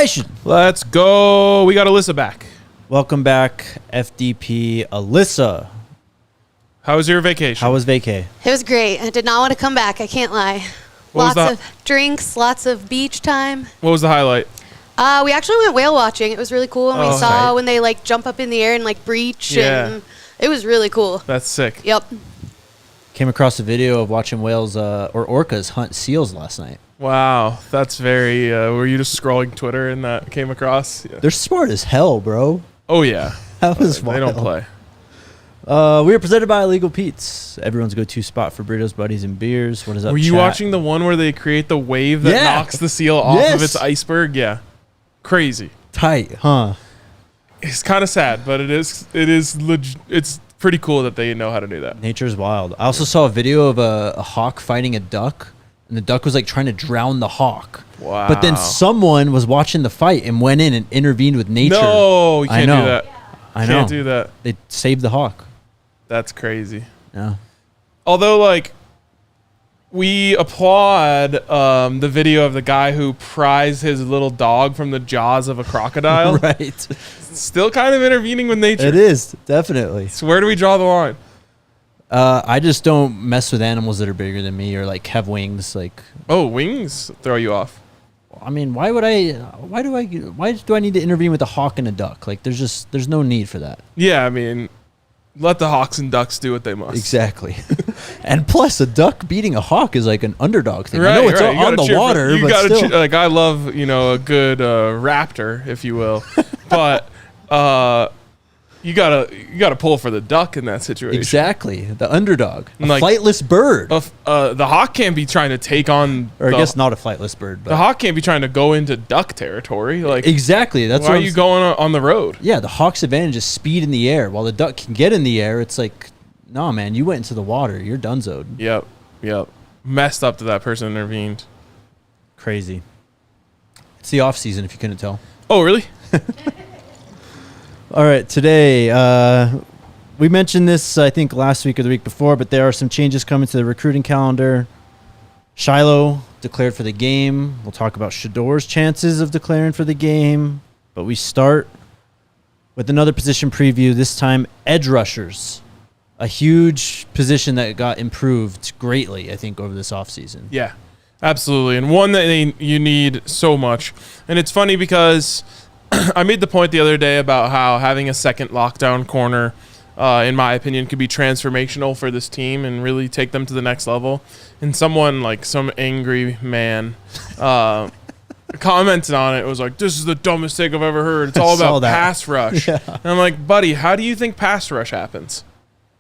Nation. Let's go. We got Alyssa back. Welcome back, FDP Alyssa. How was your vacation? How was vacay? It was great. I did not want to come back. I can't lie. Lots of drinks, lots of beach time. What was the highlight? We actually went whale watching. It was really cool. And we saw when they like jump up in the air and like breach. Yeah. And it was really cool. That's sick. Yep. Came across a video of watching whales or orcas hunt seals last night. Wow. That's very, were you just scrolling Twitter and that came across? Yeah. They're smart as hell, bro. Oh, yeah. That was wild. They don't play. We are presented by Illegal Pete's, everyone's go-to spot for burritos, buddies, and beers. What is up, Were you chat? watching the one where they create the wave that knocks the seal off of its iceberg? Yeah. Crazy. Tight, huh? It's kind of sad, but it's pretty cool that they know how to do that. Nature's wild. I also saw a video of a hawk fighting a duck, and the duck was like trying to drown the hawk. Wow. But then someone was watching the fight and went in and intervened with nature. No, you can't do that. I know. Can't do that. They saved the hawk. That's crazy. Yeah. Although, like, we applaud the video of the guy who pries his little dog from the jaws of a crocodile. Right. Still kind of intervening with nature. It is, definitely. So where do we draw the line? I just don't mess with animals that are bigger than me or like have wings. Like, oh, wings throw you off. I mean, why do I need to intervene with a hawk and a duck? Like, there's no need for that. Yeah, I mean, let the hawks and ducks do what they must. Exactly. And plus, a duck beating a hawk is like an underdog thing. Right, I know it's right. on the water, but still. Like, I love, a good raptor, if you will. But you gotta pull for the duck in that situation. Exactly. The underdog. A like, flightless bird. The hawk can't be trying to take on... Or I guess not a flightless bird. But the hawk can't be trying to go into duck territory. Like, exactly. That's why are you going on the road? Yeah, the hawk's advantage is speed in the air. While the duck can get in the air, it's like, nah, man, you went into the water. You're donezoed. Yep. Messed up that that person intervened. Crazy. It's the off season, if you couldn't tell. Oh, really? All right, today, we mentioned this, I think, last week or the week before, but there are some changes coming to the recruiting calendar. Shilo declared for the game. We'll talk about Shedeur's chances of declaring for the game. But we start with another position preview, this time edge rushers. A huge position that got improved greatly, I think, over this offseason. Yeah, absolutely. And one that you need so much. And it's funny because... I made the point the other day about how having a second lockdown corner, in my opinion, could be transformational for this team and really take them to the next level. And someone, like some angry man, commented on it. It was like, this is the dumbest thing I've ever heard. It's all about pass rush. Yeah. And I'm like, buddy, how do you think pass rush happens?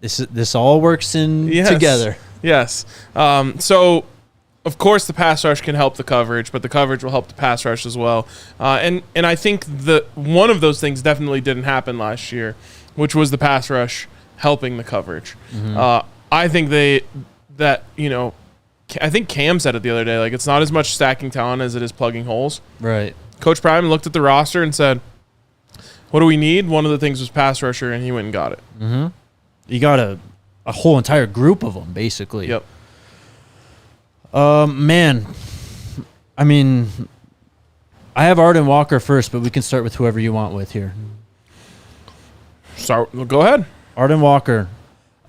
This all works together. Yes. So... Of course, the pass rush can help the coverage, but the coverage will help the pass rush as well. And I think one of those things definitely didn't happen last year, which was the pass rush helping the coverage. Mm-hmm. I think I think Cam said it the other day, like, it's not as much stacking talent as it is plugging holes. Right. Coach Prime looked at the roster and said, what do we need? One of the things was pass rusher, and he went and got it. Mm-hmm. You got a whole entire group of them, basically. Yep. Man, I mean, I have Arden Walker first, but we can start with whoever you want with here. Go ahead. Arden Walker.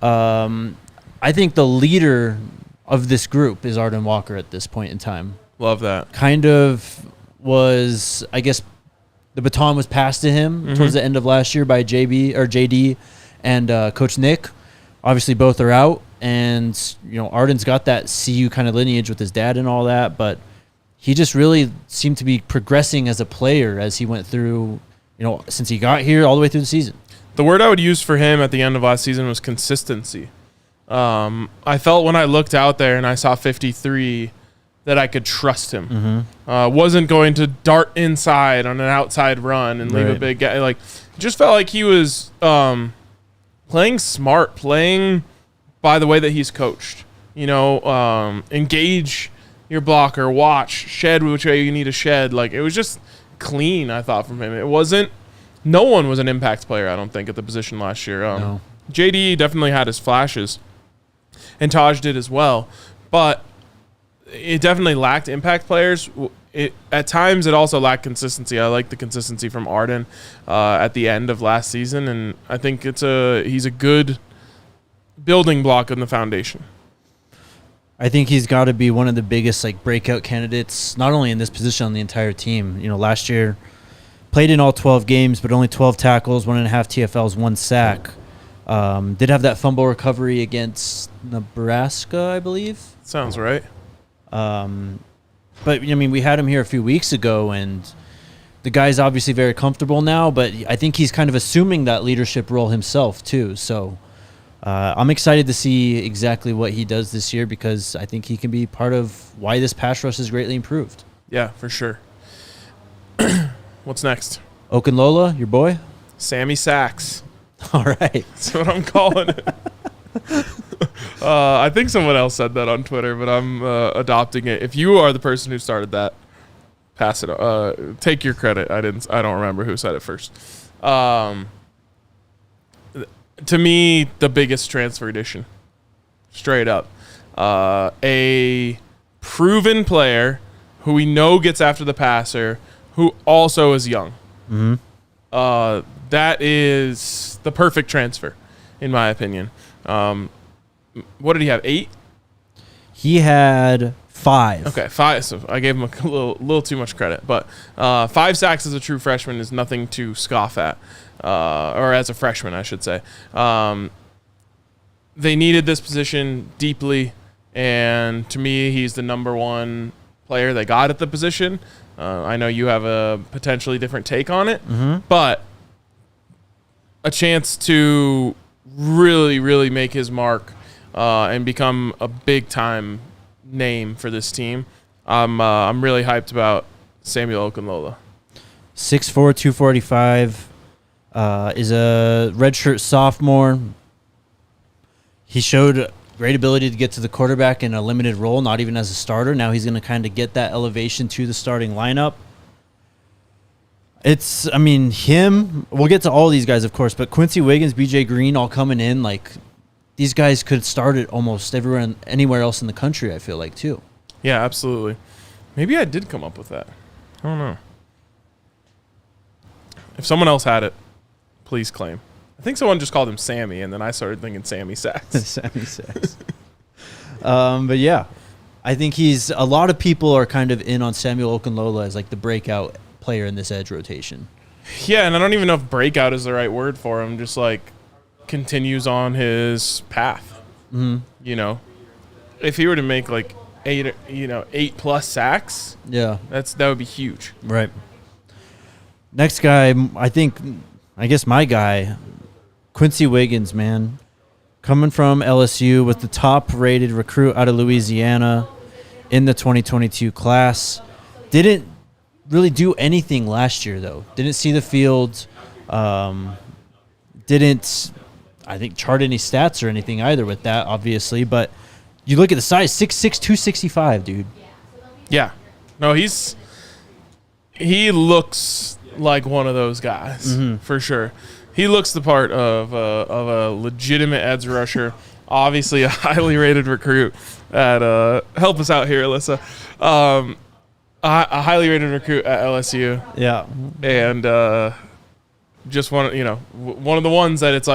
I think the leader of this group is Arden Walker at this point in time. Love that. Kind of was, I guess, the baton was passed to him towards the end of last year by JD and Coach Nick. Obviously, both are out. And, Arden's got that CU kind of lineage with his dad and all that, but he just really seemed to be progressing as a player as he went through, since he got here all the way through the season. The word I would use for him at the end of last season was consistency. I felt when I looked out there and I saw 53 that I could trust him. Mm-hmm. Wasn't going to dart inside on an outside run and leave a big guy. Like, just felt like he was playing smart, playing by the way that he's coached. Engage your blocker, watch, shed which way you need to shed. Like, it was just clean, I thought, from him. It wasn't – no one was an impact player, I don't think, at the position last year. No. JD definitely had his flashes, and Taj did as well. But it definitely lacked impact players. at times it also lacked consistency. I like the consistency from Arden at the end of last season, and I think he's a good building block in the foundation. I think he's got to be one of the biggest breakout candidates, not only in this position, on the entire team. Last year played in all 12 games, but only 12 tackles, 1.5 TFLs, 1 sack. Did have that fumble recovery against Nebraska, I believe. Sounds right. But we had him here a few weeks ago, and the guy's obviously very comfortable now. But I think he's kind of assuming that leadership role himself too. So I'm excited to see exactly what he does this year, because I think he can be part of why this pass rush is greatly improved. Yeah, for sure. What's next? Okunlola, your boy? Sammy Sacks. All right. That's what I'm calling it. I think someone else said that on Twitter, but I'm adopting it. If you are the person who started that, pass it. Take your credit. I don't remember who said it first. To me, the biggest transfer addition, straight up. A proven player who we know gets after the passer, who also is young. Mm-hmm. That is the perfect transfer, in my opinion. What did he have, 8? He had 5. Okay, 5. So I gave him a little too much credit. But 5 sacks as a true freshman is nothing to scoff at, or as a freshman, I should say. They needed this position deeply, and to me, he's the number one player they got at the position. I know you have a potentially different take on it, but a chance to really, really make his mark and become a big-time name for this team. I'm really hyped about Samuel Okunlola. 6'4", 245, is a redshirt sophomore. He showed great ability to get to the quarterback in a limited role, not even as a starter. Now he's going to kind of get that elevation to the starting lineup. Him, we'll get to all these guys, of course, but Quincy Wiggins, BJ Green, all coming in, these guys could start it almost everywhere, anywhere else in the country, I feel like, too. Yeah, absolutely. Maybe I did come up with that. I don't know. If someone else had it, please claim. I think someone just called him Sammy, and then I started thinking Sammy Sacks. Sammy Sacks. But yeah, I think a lot of people are kind of in on Samuel Okunlola as the breakout player in this edge rotation. Yeah, and I don't even know if breakout is the right word for him. Just continues on his path. Mm-hmm. If he were to make 8+ sacks, yeah, that would be huge. Right. Next guy, I guess my guy, Quincy Wiggins, man, coming from LSU with the top-rated recruit out of Louisiana in the 2022 class. Didn't really do anything last year, though. Didn't see the field. Didn't, I think, chart any stats or anything either with that, obviously. But you look at the size, 6'6", 265, dude. Yeah. No, he looks like one of those guys, for sure. He looks the part of a legitimate edge rusher. Obviously, a highly rated recruit at help us out here, Alyssa. A highly rated recruit at LSU. Yeah, and just one of the ones that it's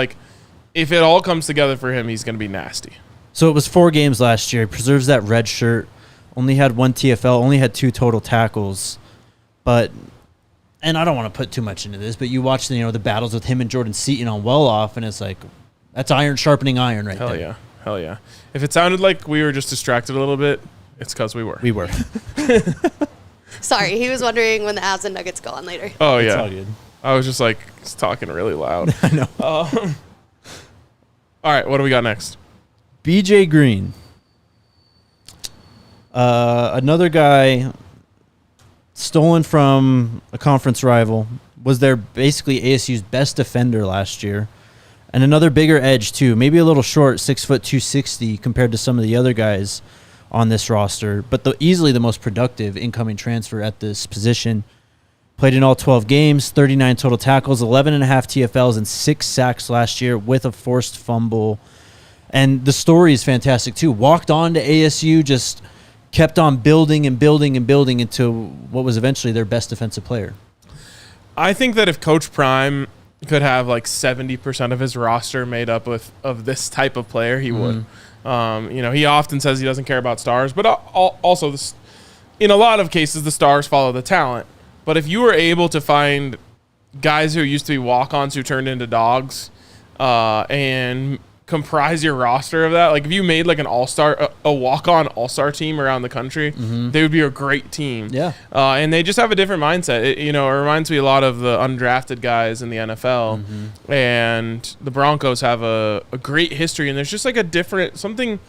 if it all comes together for him, he's going to be nasty. So it was 4 games last year. He preserves that red shirt. Only had 1 TFL. Only had 2 total tackles. And I don't want to put too much into this, but you watch the battles with him and Jordan Seaton on Well-Off, and it's that's iron sharpening iron right there. Hell yeah. If it sounded like we were just distracted a little bit, it's because we were. We were. Sorry, he was wondering when the Avs and Nuggets go on later. Oh, It's yeah. all good. I was just talking really loud. I know. All right, what do we got next? BJ Green. Another guy stolen from a conference rival, was their basically ASU's best defender last year. And another bigger edge, too. Maybe a little short, 6', 260 compared to some of the other guys on this roster. But easily the most productive incoming transfer at this position. Played in all 12 games, 39 total tackles, 11.5 TFLs, and 6 sacks last year with a forced fumble. And the story is fantastic, too. Walked on to ASU, just kept on building and building and building into what was eventually their best defensive player. I think that if Coach Prime could have like 70% of his roster made up of this type of player, he would. He often says he doesn't care about stars, but also in a lot of cases, the stars follow the talent. But if you were able to find guys who used to be walk-ons who turned into dogs and comprise your roster of that, like if you made like an all-star, a walk-on all-star team around the country, they would be a great team. Yeah. And they just have a different mindset. It reminds me a lot of the undrafted guys in the NFL. And the Broncos have a great history, and there's just like something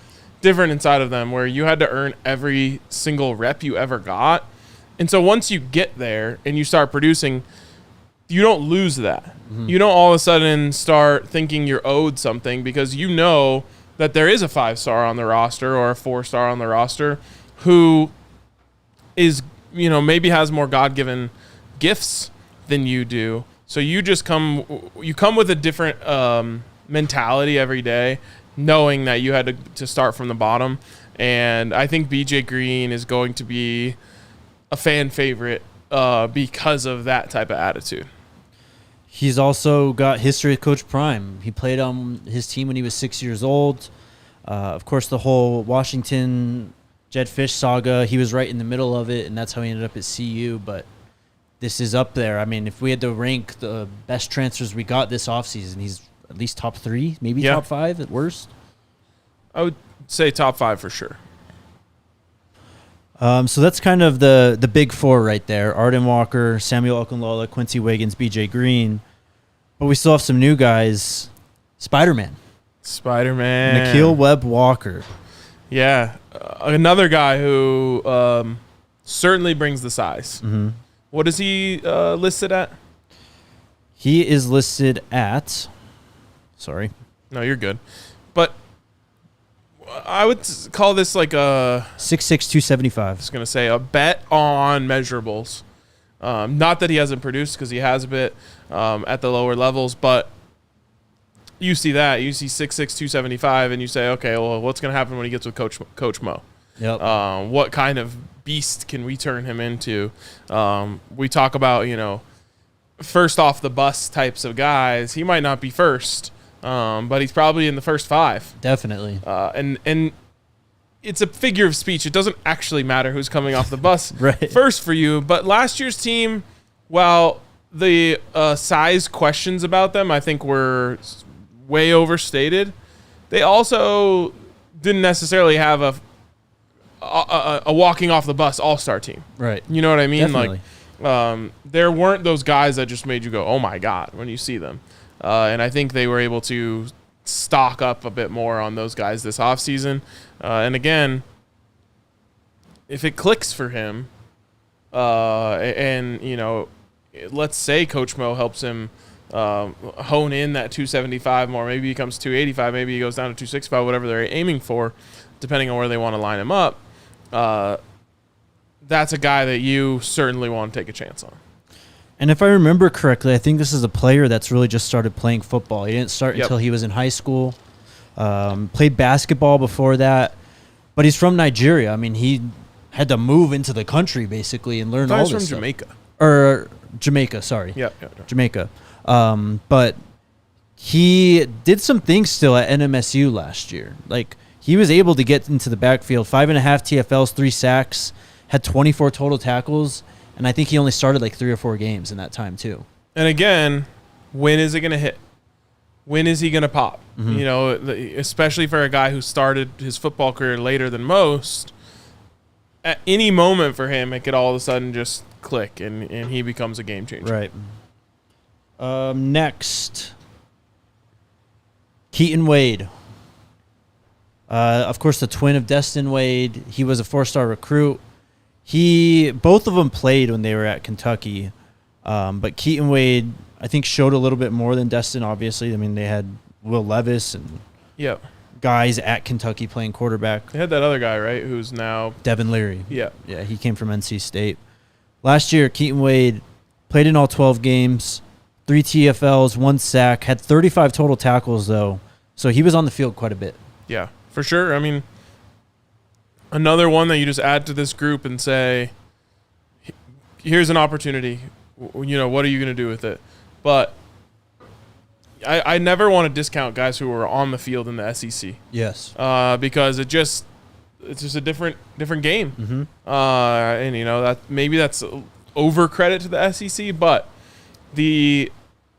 different inside of them where you had to earn every single rep you ever got. And so once you get there and you start producing, you don't lose that. You don't all of a sudden start thinking you're owed something because you know that there is a 5-star on the roster or a 4-star on the roster who is, maybe has more God-given gifts than you do. So you just come with a different mentality every day, knowing that you had to start from the bottom. And I think BJ Green is going to be a fan favorite because of that type of attitude. He's also got history with Coach Prime. He played on his team when he was 6 years old. Of course, the whole Washington Jed Fish saga, he was right in the middle of it, and that's how he ended up at CU. But this is up there. I mean, if we had to rank the best transfers we got this offseason, he's at least top 3, maybe top 5 at worst. I would say top 5 for sure. So that's kind of the big four right there. Arden Walker, Samuel Okunlola, Quincy Wiggins, BJ Green. But we still have some new guys. Spider-Man. N'Keal Webb-Walker. Yeah. Another guy who certainly brings the size. What is he listed at? He is listed at... Sorry. No, you're good. But I would call this like a 6'6", 275. I was going to say a bet on measurables. Not that he hasn't produced, because he has a bit at the lower levels, but you see that. You see 6'6", 275, and you say, okay, well, what's going to happen when he gets with Coach Mo? Yep. What kind of beast can we turn him into? We talk about, first off the bus types of guys. He might not be first. But he's probably in the first 5. Definitely. And it's a figure of speech. It doesn't actually matter who's coming off the bus right. first for you. But last year's team, while the size questions about them, I think, were way overstated, they also didn't necessarily have a walking off the bus all-star team. Right. You know what I mean? Definitely. Like, there weren't those guys that just made you go, oh, my God, when you see them. And I think they were able to stock up a bit more on those guys this offseason. And again, if it clicks for him, let's say Coach Mo helps him hone in that 275 more. Maybe he comes 285. Maybe he goes down to 265, whatever they're aiming for, depending on where they want to line him up. That's a guy that you certainly want to take a chance on. And if I remember correctly, I think this is a player that's really just started playing football. He didn't start until he was in high school. Played basketball before that. But he's from Nigeria. I mean, he had to move into the country, basically, and learn all this stuff. He's from Jamaica. Or Jamaica, sorry. Yeah. Jamaica. But he did some things still at NMSU last year. Like, he was able to get into the backfield. 5.5 TFLs, 3 sacks, had 24 total tackles. And I think he only started like 3 or 4 games in that time too. And again, when is it going to hit? When is he going to pop? Especially for a guy who started his football career later than most. At any moment for him, it could all of a sudden just click and he becomes a game changer. Right. Next, Keaton Wade. Of course, the twin of Destin Wade. He was a 4-star recruit. Both of them played when they were at Kentucky, but Keaton Wade, I think, showed a little bit more than Destin, obviously. I mean, they had Will Levis and guys at Kentucky playing quarterback. They had that other guy, right, who's now... Devin Leary. Yeah, he came from NC State. Last year, Keaton Wade played in all 12 games, 3 TFLs, 1 sack, had 35 total tackles, though. So he was on the field quite a bit. Yeah, for sure. I mean... another one that you just add to this group and say, here's an opportunity. You know, what are you going to do with it? But I never want to discount guys who are on the field in the SEC. Yes. Because it's just a different game. Mm-hmm. And you know, that maybe that's over credit to the SEC, but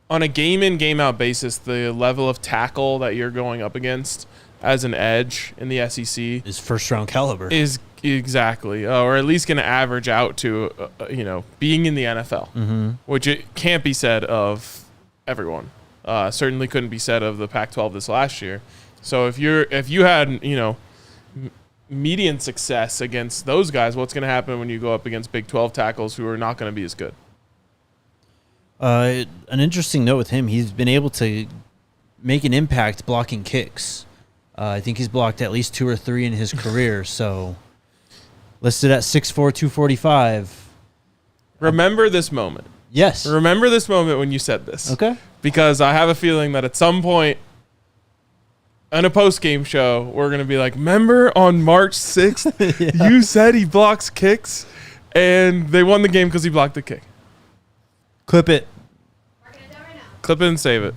on a game in, game out basis, the level of tackle that you're going up against as an edge in the SEC is first round caliber. Is exactly, or at least going to average out to, being in the NFL, which it can't be said of everyone. Certainly couldn't be said of the Pac-12 this last year. So if you had, median success against those guys, what's going to happen when you go up against Big 12 tackles who are not going to be as good? An interesting note with him, he's been able to make an impact blocking kicks. I think he's blocked at least 2 or 3 in his career. So listed at 6'4", 245. Remember this moment. Yes. Remember this moment when you said this. Okay. Because I have a feeling that at some point in a post-game show, we're going to be like, remember on March 6th, you said he blocks kicks, and they won the game because he blocked the kick. Clip it. We're going to do it right now. Clip it and save it.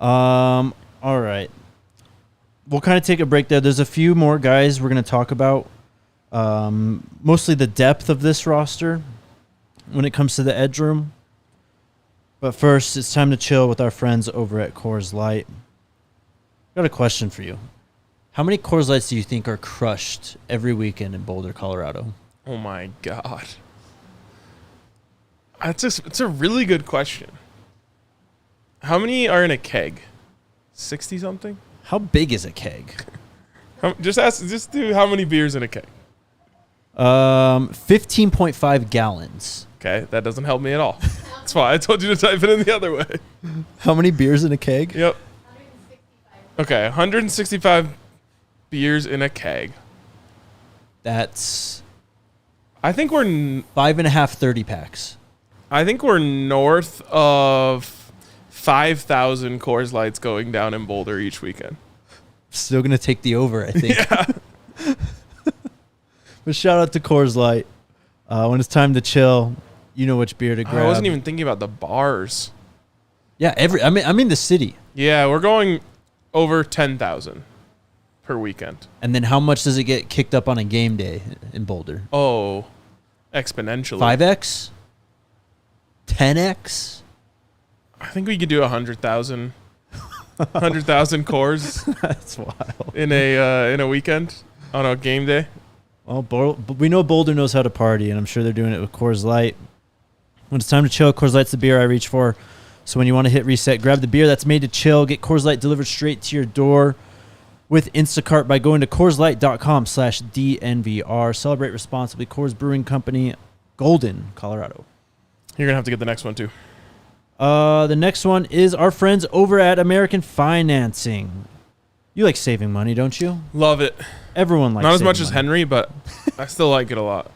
All right. We'll kind of take a break there. There's a few more guys we're going to talk about. Mostly the depth of this roster when it comes to the edge room. But first, it's time to chill with our friends over at Coors Light. Got a question for you. How many Coors Lights do you think are crushed every weekend in Boulder, Colorado? Oh, my God. It's a really good question. How many are in a keg? 60-something? How big is a keg? Just do how many beers in a keg. 15.5 gallons. Okay, that doesn't help me at all. That's why I told you to type it in the other way. How many beers in a keg? Yep. Okay, 165 beers in a keg. That's... I think we're... 5.5 30-packs. I think we're north of 5,000 Coors Lights going down in Boulder each weekend. Still going to take the over, I think. Yeah. But shout out to Coors Light. When it's time to chill, you know which beer to grab. I wasn't even thinking about the bars. Yeah, I'm in the city. Yeah, we're going over 10,000 per weekend. And then how much does it get kicked up on a game day in Boulder? Oh, exponentially. 5x? 10x? I think we could do 100,000. 100,000 Coors. That's wild. In a weekend on a game day. Well, we know Boulder knows how to party, and I'm sure they're doing it with Coors Light. When it's time to chill, Coors Light's the beer I reach for. So when you want to hit reset, grab the beer that's made to chill. Get Coors Light delivered straight to your door with Instacart by going to CoorsLight.com/DNVR. Celebrate responsibly. Coors Brewing Company, Golden, Colorado. You're going to have to get the next one, too. The next one is our friends over at American Financing. You like saving money, don't you? Love it. Everyone likes Not as saving much as money. Henry, but I still like it a lot.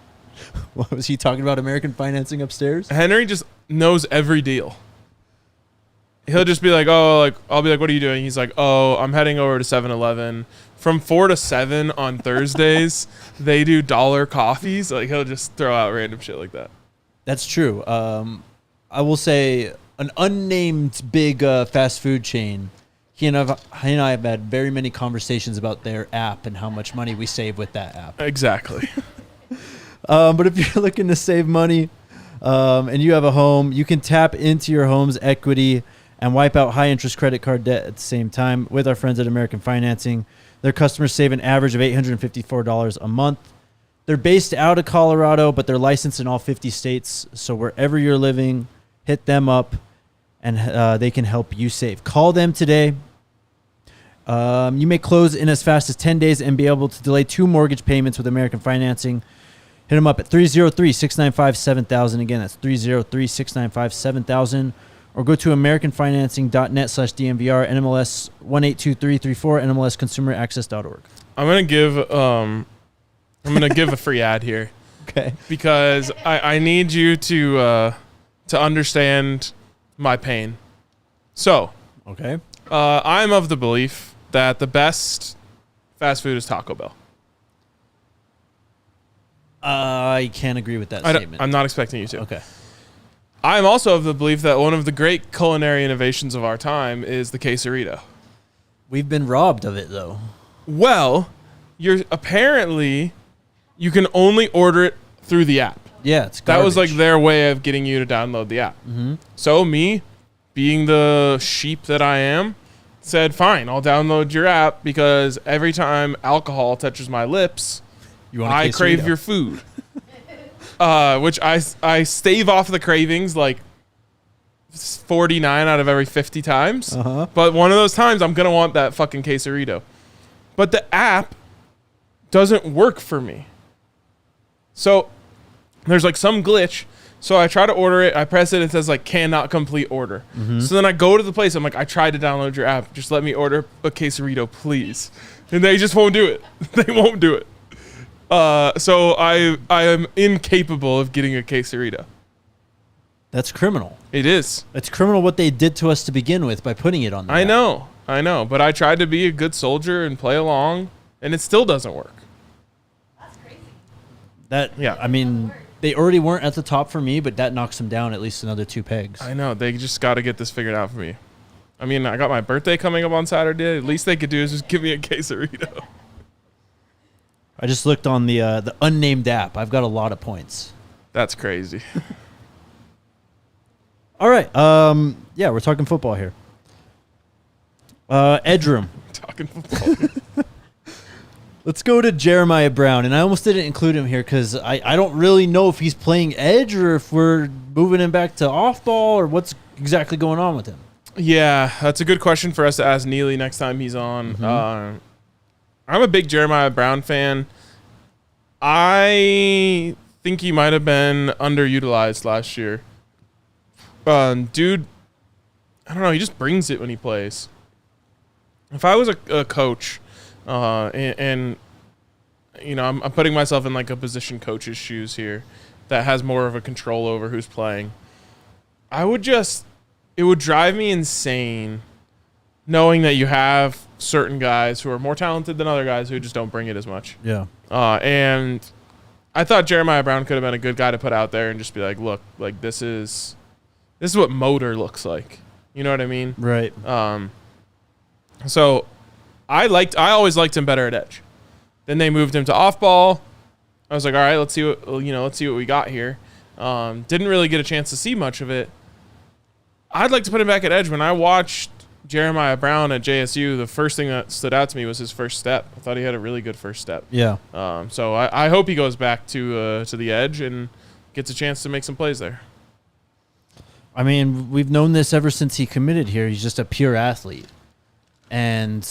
What was he talking about, American Financing upstairs? Henry just knows every deal. He'll just be like, I'll be like, what are you doing? He's like, I'm heading over to 7-Eleven. From 4 to 7 on Thursdays, they do $1 coffees. Like, he'll just throw out random shit like that. That's true. I will say an unnamed big fast food chain, he and I have had very many conversations about their app and how much money we save with that app. Exactly. But if you're looking to save money and you have a home, you can tap into your home's equity and wipe out high-interest credit card debt at the same time with our friends at American Financing. Their customers save an average of $854 a month. They're based out of Colorado, but they're licensed in all 50 states. So wherever you're living, hit them up, and they can help you save. Call them today. You may close in as fast as 10 days and be able to delay 2 mortgage payments with American Financing. Hit them up at 303-695-7000. Again, that's 303-695-7000. Or go to americanfinancing.net/DNVR, NMLS 182334, NMLSconsumeraccess.org. I'm gonna give a free ad here. Okay. Because I need you to understand my pain. So, okay. I'm of the belief that the best fast food is Taco Bell. I can't agree with that statement. I'm not expecting you to. Okay. I'm also of the belief that one of the great culinary innovations of our time is the quesarito. We've been robbed of it, though. Well, you can only order it through the app. Yeah, it's That was garbage. like their way of getting you to download the app. Mm-hmm. So me, being the sheep that I am, said, fine, I'll download your app because every time alcohol touches my lips, I crave your food. Which I stave off the cravings like 49 out of every 50 times. Uh-huh. But one of those times, I'm going to want that fucking quesarito. But the app doesn't work for me. So there's like some glitch. So I try to order it. I press it. It says like cannot complete order. Mm-hmm. So then I go to the place. I'm like, I tried to download your app. Just let me order a quesarito, please. And they just won't do it. They won't do it. So I am incapable of getting a quesarito. That's criminal. It is. It's criminal what they did to us to begin with by putting it on the app. I know. But I tried to be a good soldier and play along, and it still doesn't work. That's crazy. Yeah. I mean, they already weren't at the top for me, but that knocks them down at least another 2 pegs. I know. They just got to get this figured out for me. I mean, I got my birthday coming up on Saturday. At least they could do is just give me a quesarito. I just looked on the unnamed app. I've got a lot of points. That's crazy. All right. Yeah, we're talking football here. Edge room. Talking football. Let's go to Jeremiah Brown. And I almost didn't include him here because I don't really know if he's playing edge or if we're moving him back to off ball or what's exactly going on with him. Yeah, that's a good question for us to ask Neely next time he's on. Mm-hmm. I'm a big Jeremiah Brown fan. I think he might have been underutilized last year. Dude, I don't know. He just brings it when he plays. If I was a coach, and you know, I'm putting myself in like a position coach's shoes here that has more of a control over who's playing, it would drive me insane knowing that you have certain guys who are more talented than other guys who just don't bring it as much. Yeah. And I thought Jeremiah Brown could have been a good guy to put out there and just be like, look, like this is what motor looks like. You know what I mean? Right. So I always liked him better at edge. Then they moved him to off ball. I was like, all right, let's see what we got here. Didn't really get a chance to see much of it. I'd like to put him back at edge. When I watched Jeremiah Brown at JSU, the first thing that stood out to me was his first step. I thought he had a really good first step. Yeah. So I hope he goes back to the edge and gets a chance to make some plays there. I mean, we've known this ever since he committed here. He's just a pure athlete. And,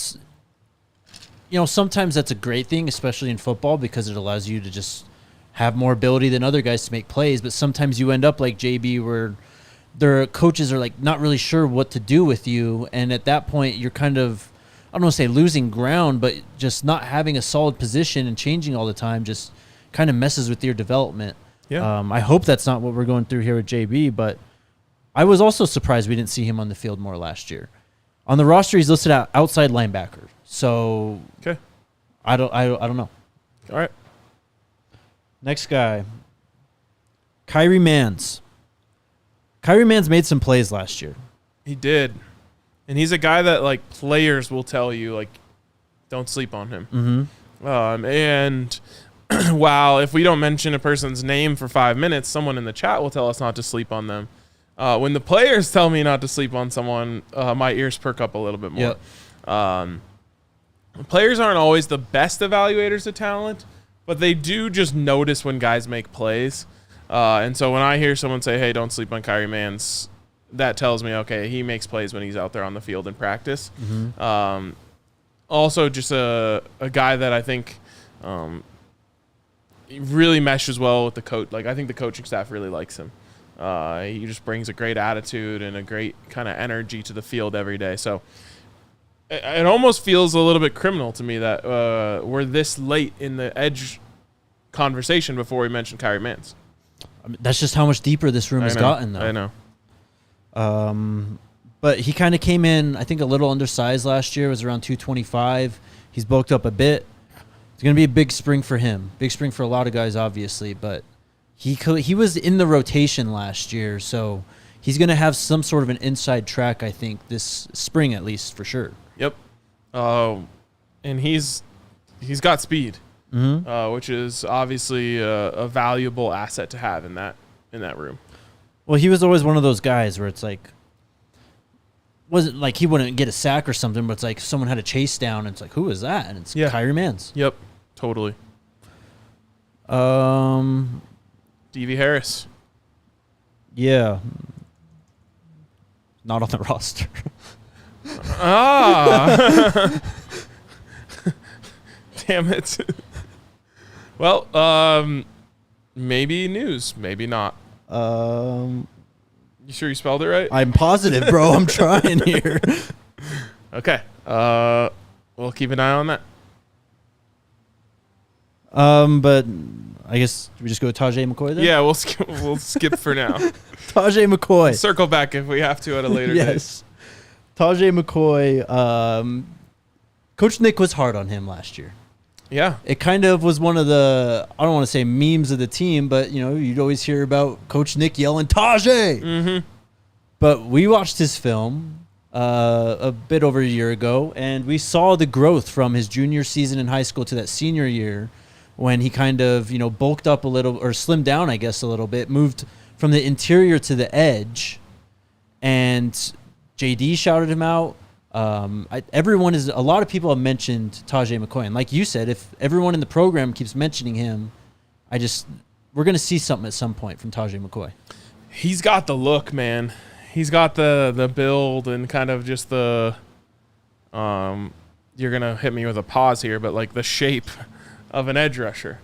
you know, sometimes that's a great thing, especially in football, because it allows you to just have more ability than other guys to make plays. But sometimes you end up like JB where their coaches are like not really sure what to do with you. And at that point, you're kind of, I don't want to say losing ground, but just not having a solid position and changing all the time just kind of messes with your development. Yeah. I hope that's not what we're going through here with JB, but I was also surprised we didn't see him on the field more last year. On the roster, he's listed out outside linebacker. So Okay. I don't know. All right. Next guy, Kyrie Mans. Kyrie Mans made some plays last year. He did. And he's a guy that, like, players will tell you, like, don't sleep on him. Mm-hmm. And while if we don't mention a person's name for 5 minutes, someone in the chat will tell us not to sleep on them. When the players tell me not to sleep on someone, my ears perk up a little bit more. Yep. Players aren't always the best evaluators of talent, but they do just notice when guys make plays. And so when I hear someone say, hey, don't sleep on Kyrie Mans, that tells me, okay, he makes plays when he's out there on the field in practice. Mm-hmm. Also, just a guy that I think really meshes well with the coach. Like, I think the coaching staff really likes him. He just brings a great attitude and a great kind of energy to the field every day. So it almost feels a little bit criminal to me that we're this late in the edge conversation before we mention Kyrie Mans. I mean, that's just how much deeper this room has gotten, though. I know. But he kind of came in, I think, a little undersized last year. It was around 225. He's bulked up a bit. It's going to be a big spring for him. Big spring for a lot of guys, obviously, but he was in the rotation last year, so he's going to have some sort of an inside track, I think, this spring at least, for sure. Yep. And he's got speed, which is obviously a valuable asset to have in that room. Well, he was always one of those guys where it's like, wasn't like he wouldn't get a sack or something, but it's like someone had a chase down, and it's like, who is that? And it's Kyrie Mans. Yep, totally. D.V. Harris. Yeah. Not on the roster. Damn it. Well, maybe news, maybe not. You sure you spelled it right? I'm positive, bro. I'm trying here. Okay. We'll keep an eye on that. But I guess we just go with Tajay McCoy then? Yeah, we'll skip for now. Tajay McCoy. We'll circle back if we have to at a later date. Yes. Tajay McCoy. Coach Nick was hard on him last year. Yeah. It kind of was one of the, I don't want to say memes of the team, but, you'd always hear about Coach Nick yelling, Tajay! Mm-hmm. But we watched his film a bit over a year ago, and we saw the growth from his junior season in high school to that senior year when he kind of, bulked up a little, or slimmed down, I guess, a little bit, moved from the interior to the edge, and JD shouted him out. A lot of people have mentioned Tajay McCoy, and like you said, if everyone in the program keeps mentioning him, we're going to see something at some point from Tajay McCoy. He's got the look, man. He's got the build and kind of just the you're going to hit me with a pause here, but like the shape of an edge rusher,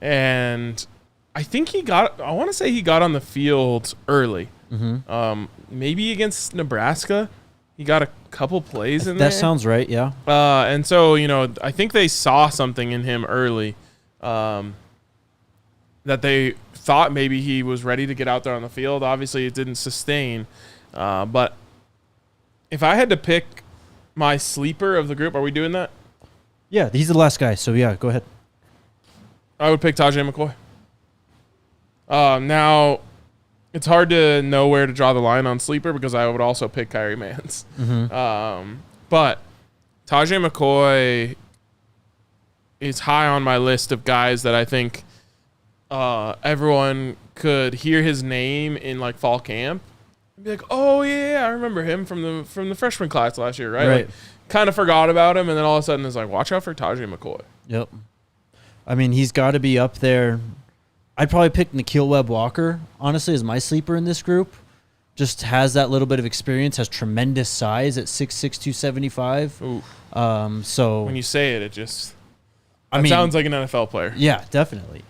and I think I want to say he got on the field early. Mm-hmm. Maybe against Nebraska. He got a couple plays in there. That sounds right, yeah. And so, I think they saw something in him early that they thought maybe he was ready to get out there on the field. Obviously, it didn't sustain. But if I had to pick my sleeper of the group, are we doing that? Yeah, he's the last guy, so yeah, go ahead. I would pick Tajay McCoy. Now, it's hard to know where to draw the line on sleeper because I would also pick Kyrie Mans. Mm-hmm. But Tajay McCoy is high on my list of guys that I think everyone could hear his name in like fall camp and be like, oh yeah, I remember him from the freshman class last year, right? Like, kind of forgot about him, and then all of a sudden it's like, watch out for Tajay McCoy. Yep. I mean, he's got to be up there. I'd probably pick Nikhil Webb-Walker, honestly, as my sleeper in this group. Just has that little bit of experience, has tremendous size at 6'6", 275. Ooh. So when you say it, sounds like an NFL player. Yeah, definitely.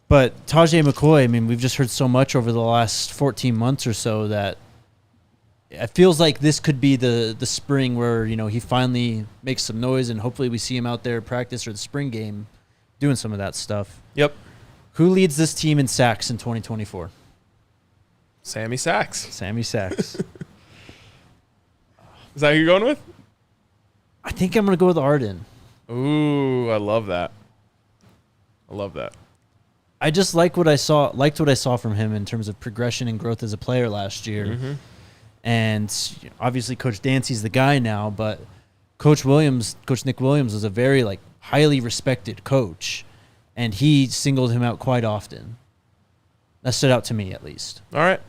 But Tajay McCoy, I mean, we've just heard so much over the last 14 months or so that it feels like this could be the spring where, he finally makes some noise, and hopefully we see him out there at practice or the spring game doing some of that stuff. Yep. Who leads this team in sacks in 2024? Sammy Sacks. Sammy Sacks. Is that who you're going with? I think I'm going to go with Arden. Ooh, I love that. I just liked what I saw from him in terms of progression and growth as a player last year. Mm-hmm. And obviously Coach Dancy's the guy now, but Coach Nick Williams was a very highly respected coach, and he singled him out quite often. That stood out to me, at least. All right.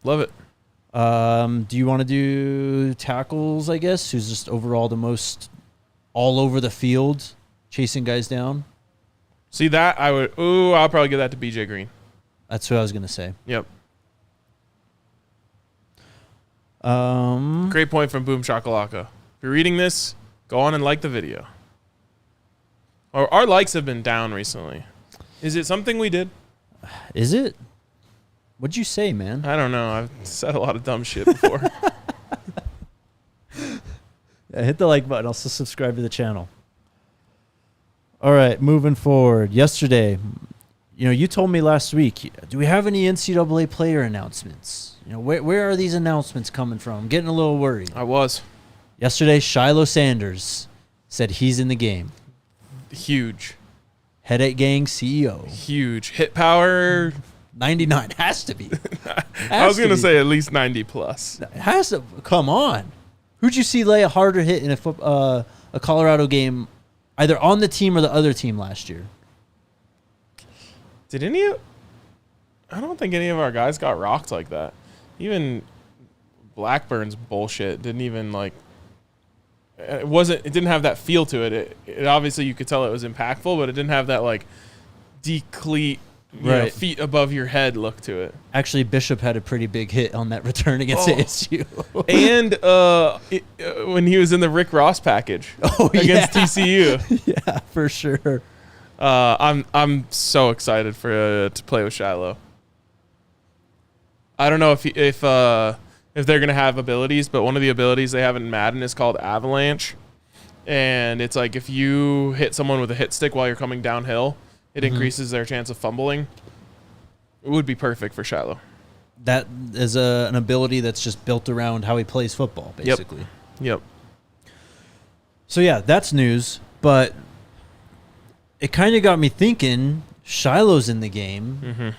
Love it. Do you want to do tackles, I guess? Who's just overall the most all over the field, chasing guys down? See that? I'll probably give that to BJ Green. That's what I was going to say. Yep. Great point from Boom Shakalaka. If you're reading this, go on and like the video. Our likes have been down recently. Is it something we did? Is it? What'd you say, man? I don't know. I've said a lot of dumb shit before. Hit the like button. Also subscribe to the channel. All right, moving forward. Yesterday, you told me last week, do we have any NCAA player announcements? Where are these announcements coming from? I'm getting a little worried. I was. Yesterday, Shilo Sanders said he's in the game. Huge. Headache Gang CEO. Huge. Hit power. 99 has to be. I was going to say at least 90 plus. Has to. Come on. Who'd you see lay a harder hit in a Colorado game, either on the team or the other team last year? I don't think any of our guys got rocked like that. Even Blackburn's bullshit didn't even like. It didn't have that feel to it. It obviously you could tell it was impactful, but it didn't have that like decleat, feet above your head look to it. Actually, Bishop had a pretty big hit on that return against ASU. And when he was in the Rick Ross package against TCU. Yeah, for sure. I'm so excited to play with Shilo. I don't know if they're gonna have abilities, but one of the abilities they have in Madden is called Avalanche, and it's like if you hit someone with a hit stick while you're coming downhill, it increases their chance of fumbling. It would be perfect for Shilo. That is an ability that's just built around how he plays football, basically. Yep. So yeah, that's news, but it kind of got me thinking. Shilo's in the game. Mm-hmm.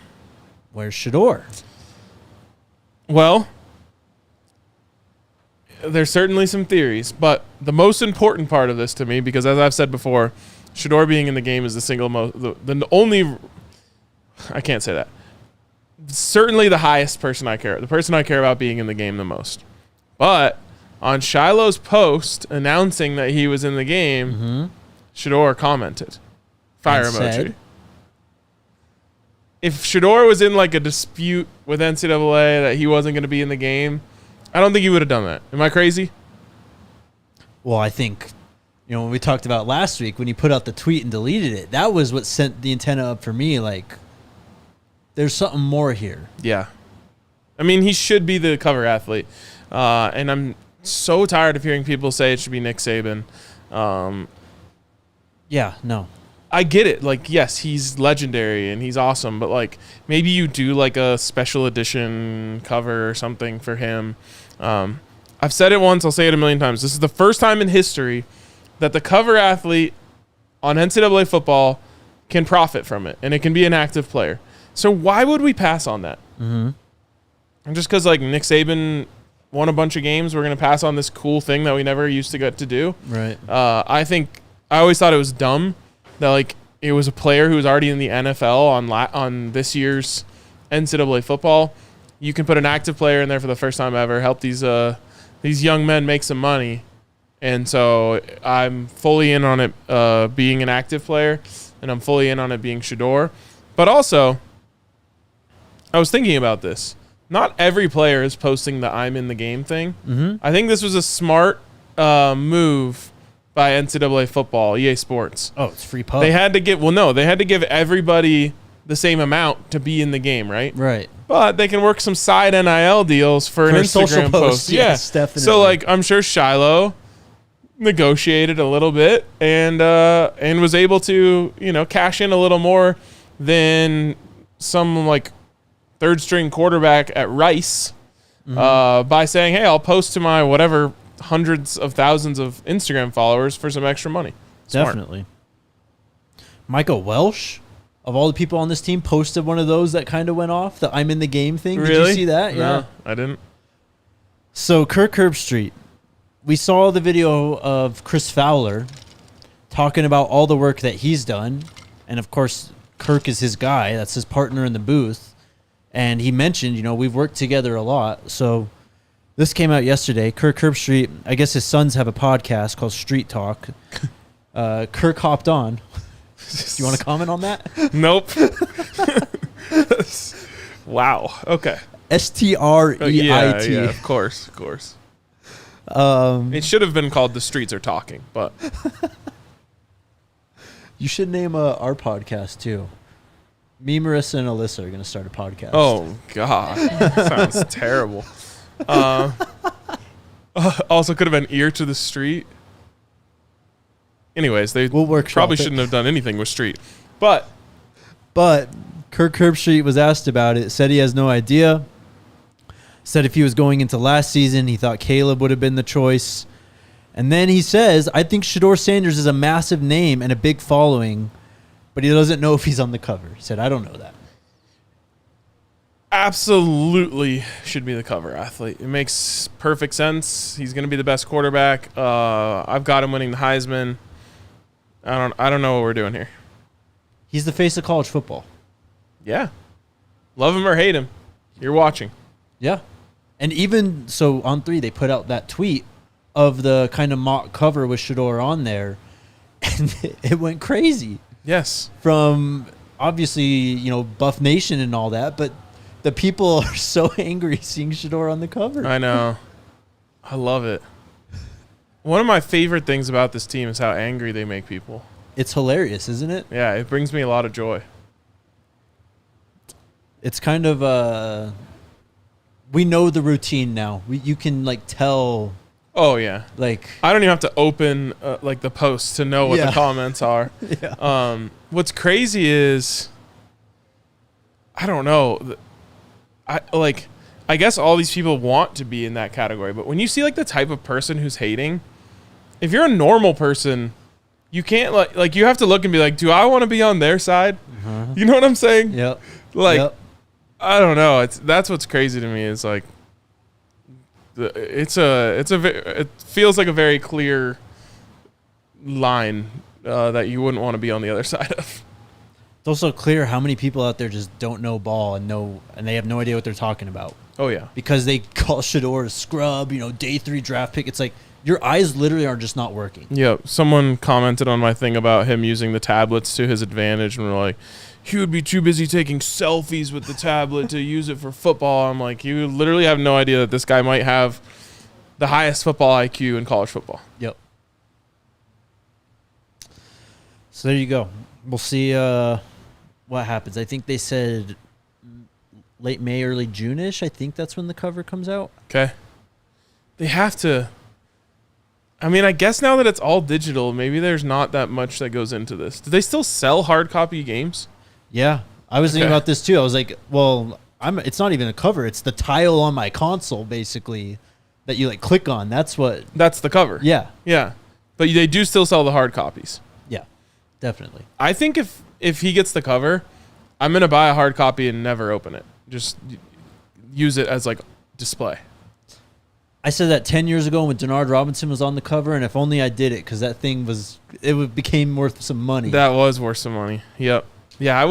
Where's Shedeur? Well, there's certainly some theories, but the most important part of this to me, because as I've said before, Shedeur being in the game is the only. I can't say that. Certainly the highest person I care. The person I care about being in the game the most. But on Shilo's post announcing that he was in the game, Shedeur commented, fire emoji. Said, if Shedeur was in like a dispute with NCAA that he wasn't going to be in the game, I don't think he would have done that. Am I crazy? Well, I think, when we talked about last week, when he put out the tweet and deleted it, that was what sent the antenna up for me. Like, there's something more here. Yeah. I mean, he should be the cover athlete. And I'm so tired of hearing people say it should be Nick Saban. Yeah, no. I get it. Like, yes, he's legendary and he's awesome, but like maybe you do like a special edition cover or something for him. I've said it once, I'll say it a million times. This is the first time in history that the cover athlete on NCAA football can profit from it, and it can be an active player. So why would we pass on that? Mm-hmm. And just because like Nick Saban won a bunch of games, we're going to pass on this cool thing that we never used to get to do. Right. I always thought it was dumb that like it was a player who was already in the NFL on this year's NCAA football. You can put an active player in there for the first time ever, help these young men make some money, and so I'm fully in on it being an active player, and I'm fully in on it being Shedeur. But also, I was thinking about this. Not every player is posting the "I'm in the game" thing. Mm-hmm. I think this was a smart move by NCAA football, EA Sports. Oh, it's free pub. They had to give everybody the same amount to be in the game, right? Right. But they can work some side NIL deals for an Instagram post. Yes, definitely. So like I'm sure Shilo negotiated a little bit and was able to, cash in a little more than some like third string quarterback at Rice by saying, "Hey, I'll post to my whatever hundreds of thousands of Instagram followers for some extra money." Smart. Definitely. Michael Welsh, of all the people on this team, posted one of those that kind of went off, the "I'm in the game" thing. Really? Did you see that? No, Yeah. I didn't. So Kirk Herbstreit, we saw the video of Chris Fowler talking about all the work that he's done. And of course, Kirk is his guy. That's his partner in the booth. And he mentioned, we've worked together a lot. So this came out yesterday. Kirk Herbstreit, I guess his sons have a podcast called Street Talk. Kirk hopped on. Do you want to comment on that? Nope. Wow. Okay. STREIT. Yeah, of course. It should have been called The Streets Are Talking, but you should name our podcast too. Me, Marissa, and Alyssa are going to start a podcast. Oh God, sounds terrible. Also could have been Ear to the Street. Anyways, they probably shouldn't have done anything with Street. But Kirk Herbstreit was asked about it, said he has no idea. Said if he was going into last season, he thought Caleb would have been the choice. And then he says, I think Shedeur Sanders is a massive name and a big following, but he doesn't know if he's on the cover. He said, I don't know that. Absolutely should be the cover athlete. It makes perfect sense. He's going to be the best quarterback. I've got him winning the Heisman. I don't know what we're doing here. He's the face of college football. Yeah. Love him or hate him. You're watching. Yeah. And even so on 3, they put out that tweet of the kind of mock cover with Shedeur on there, and it went crazy. Yes. From obviously, Buff Nation and all that, but the people are so angry seeing Shedeur on the cover. I know. I love it. One of my favorite things about this team is how angry they make people. It's hilarious, isn't it? Yeah, it brings me a lot of joy. It's kind of we know the routine now. You can tell. Oh yeah. I don't even have to open the post to know what the comments are. Yeah. What's crazy is I don't know. I guess all these people want to be in that category, but when you see the type of person who's hating, if you're a normal person, you can't you have to look and be like, do I want to be on their side? Uh-huh. You know what I'm saying? Yep. I don't know. That's what's crazy to me is it feels like a very clear line that you wouldn't want to be on the other side of. It's also clear how many people out there just don't know ball and they have no idea what they're talking about. Oh yeah. Because they call Shedeur a scrub, day 3 draft pick. It's your eyes literally are just not working. Yeah. Someone commented on my thing about him using the tablets to his advantage, and we're like, he would be too busy taking selfies with the tablet to use it for football. I'm like, you literally have no idea that this guy might have the highest football IQ in college football. Yep. So there you go. We'll see what happens. I think they said late May, early June-ish. I think that's when the cover comes out. Okay. They have to. I mean, I guess now that it's all digital, maybe there's not that much that goes into this. Do they still sell hard copy games? Yeah. I was thinking about this too. I was like, well, it's not even a cover. It's the tile on my console, basically, that you click on. That's the cover. Yeah. Yeah. But they do still sell the hard copies. Yeah, definitely. I think if he gets the cover, I'm going to buy a hard copy and never open it. Just use it as display. I said that 10 years ago when Denard Robinson was on the cover, and if only I did it, because that thing became worth some money. That was worth some money. Yep. Yeah, I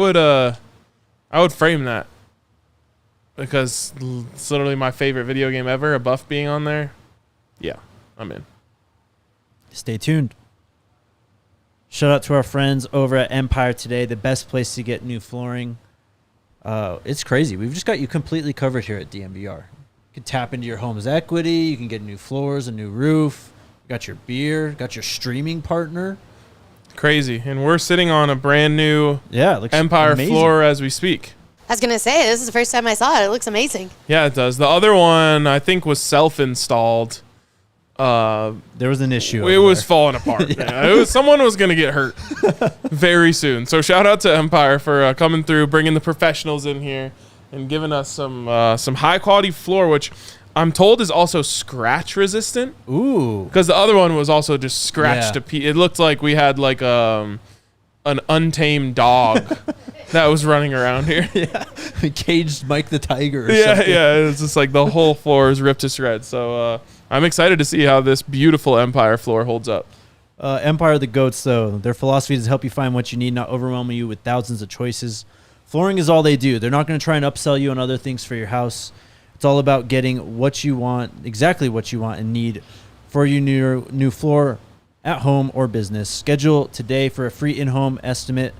would frame that because it's literally my favorite video game ever. A Buff being on there. Yeah, I'm in. Stay tuned. Shout out to our friends over at Empire Today, the best place to get new flooring. It's crazy. We've just got you completely covered here at DNVR. You can tap into your home's equity. You can get new floors, a new roof. You got your beer. Got your streaming partner. Crazy. And we're sitting on a brand new Empire amazing floor as we speak. I was going to say, this is the first time I saw it. It looks amazing. Yeah, it does. The other one, I think, was self-installed. There was an issue. It was falling apart. Yeah. Someone was going to get hurt very soon. So shout out to Empire for coming through, bringing the professionals in here, and giving us some high-quality floor, which I'm told is also scratch resistant. Ooh. Because the other one was also just scratched to pieces. It looked like we had an untamed dog that was running around here. Yeah. We caged Mike the Tiger or something. Yeah. It's just the whole floor is ripped to shreds. So I'm excited to see how this beautiful Empire floor holds up. Empire the GOATs, though. Their philosophy is to help you find what you need, not overwhelming you with thousands of choices. Flooring is all they do. They're not going to try and upsell you on other things for your house. It's all about getting what you want, exactly what you want and need for your new floor at home or business. Schedule today for a free in-home estimate.